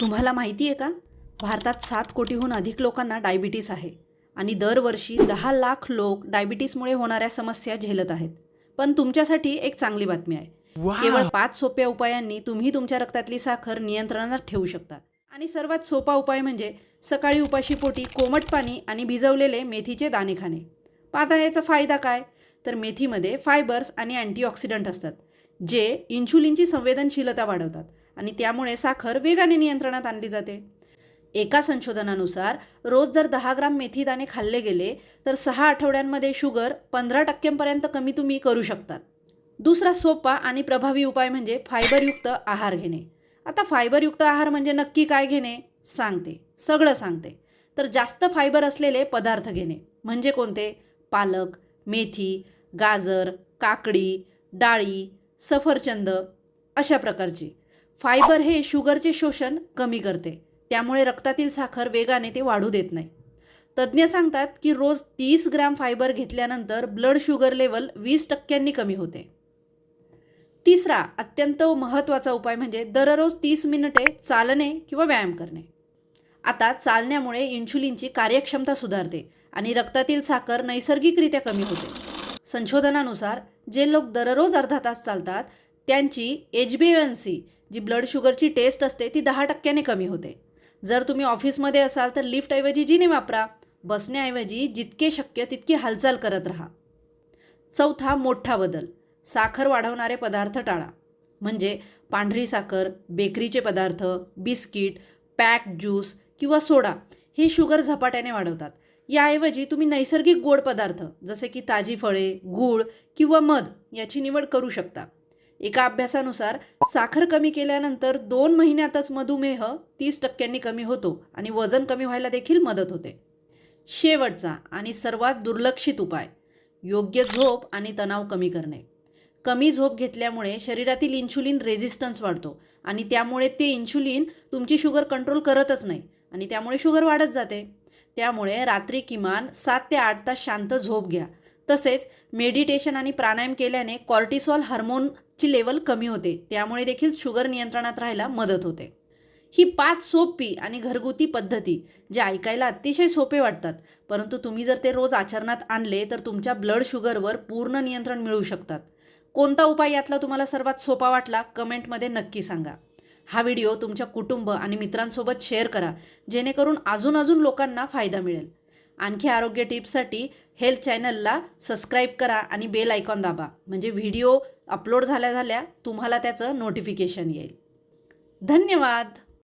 तुम्हाला माहिती आहे का? भारतात 7 कोटीहून अधिक लोकांना डायबिटीस आहे आणि दरवर्षी 10 लाख लोक डायबिटीसमुळे होणाऱ्या समस्या झेलत आहेत. पण तुमच्यासाठी एक चांगली बातमी आहे. केवळ 5 सोप्या उपायांनी तुम्ही तुमच्या रक्तातली साखर नियंत्रणात ठेवू शकता. आणि सर्वात सोपा उपाय म्हणजे सकाळी उपाशी पोटी कोमट पाणी आणि भिजवलेले मेथीचे दाणे खाणे. आता याचा फायदा काय? तर मेथीमध्ये फायबर्स आणि अँटीऑक्सिडंट असतात, जे इन्शुलिनची संवेदनशीलता वाढवतात आणि त्यामुळे साखर वेगाने नियंत्रणात आणली जाते. एका संशोधनानुसार रोज जर 10 ग्राम मेथी दाणे खाल्ले गेले तर 6 आठवड्यांमध्ये शुगर 15% कमी तुम्ही करू शकतात. दुसरा सोपा आणि प्रभावी उपाय म्हणजे फायबरयुक्त आहार घेणे. आता फायबरयुक्त आहार म्हणजे नक्की काय घेणे सांगते, सगळं सांगते. तर जास्त फायबर असलेले पदार्थ घेणे म्हणजे कोणते? पालक, मेथी, गाजर, काकडी, डाळी, सफरचंद अशा प्रकारची. फायबर हे शुगरचे शोषण कमी करते, त्यामुळे रक्तातील साखर वेगाने ते वाढू देत नाही. तज्ज्ञ सांगतात की रोज 30 ग्रॅम फायबर घेतल्यानंतर ब्लड शुगर लेवल 20% कमी होते. तिसरा अत्यंत महत्त्वाचा उपाय म्हणजे दररोज 30 मिनिटे चालणे किंवा व्यायाम करणे. आता चालण्यामुळे इन्शुलिनची कार्यक्षमता सुधारते आणि रक्तातील साखर नैसर्गिकरित्या कमी होते. संशोधनानुसार जे लोक दररोज अर्धा तास चालतात त्यांची HbA1c जी ब्लड शुगरची टेस्ट असते ती 10% कमी होते. जर तुम्ही ऑफिसमध्ये असाल तर लिफ्टऐवजी जिने वापरा. बसण्याऐवजी जितके शक्य तितकी हालचाल करत राहा. चौथा मोठा बदल, साखर वाढवणारे पदार्थ टाळा. म्हणजे पांढरी साखर, बेकरीचे पदार्थ, बिस्किट, पॅक्ड ज्यूस किंवा सोडा हे शुगर झपाट्याने वाढवतात. याऐवजी तुम्ही नैसर्गिक गोड पदार्थ जसे की ताजी फळे, गूळ किंवा मध याची निवड करू शकता. एका अभ्यासानुसार साखर कमी केल्यानंतर 2 महिन्यातच मधुमेह 30% कमी होतो आणि वजन कमी व्हायला देखील मदत होते. शेवटचा आणि सर्वात दुर्लक्षित उपाय, योग्य झोप आणि तणाव कमी करणे. कमी झोप घेतल्यामुळे शरीरातील इन्शुलिन रेझिस्टन्स वाढतो आणि त्यामुळे ते इन्शुलिन तुमची शुगर कंट्रोल करतच नाही आणि त्यामुळे शुगर वाढत जाते. त्यामुळे रात्री किमान 7 ते 8 तास शांत झोप घ्या. तसेच मेडिटेशन आणि प्राणायाम केल्याने कॉर्टिसॉल हार्मोनची लेवल कमी होते, त्यामुळे देखील शुगर नियंत्रणात राहायला मदत होते. ही 5 सोपी आणि घरगुती पद्धती जे ऐकायला अतिशय सोपे वाटतात, परंतु तुम्ही जर ते रोज आचरणात आणले तर तुमच्या ब्लड शुगरवर पूर्ण नियंत्रण मिळू शकतात. कोणता उपाय यातला तुम्हाला सर्वात सोपा वाटला कमेंटमध्ये नक्की सांगा. हा व्हिडिओ तुमच्या कुटुंब आणि मित्रांसोबत शेअर करा, जेणेकरून अजून लोकांना फायदा मिळेल. आणखी आरोग्य टिप्ससाठी हेल्थ चॅनलला सबस्क्राईब करा आणि बेल आयकॉन दाबा, म्हणजे व्हिडिओ अपलोड झाल्या तुम्हाला त्याचं नोटिफिकेशन येईल. धन्यवाद.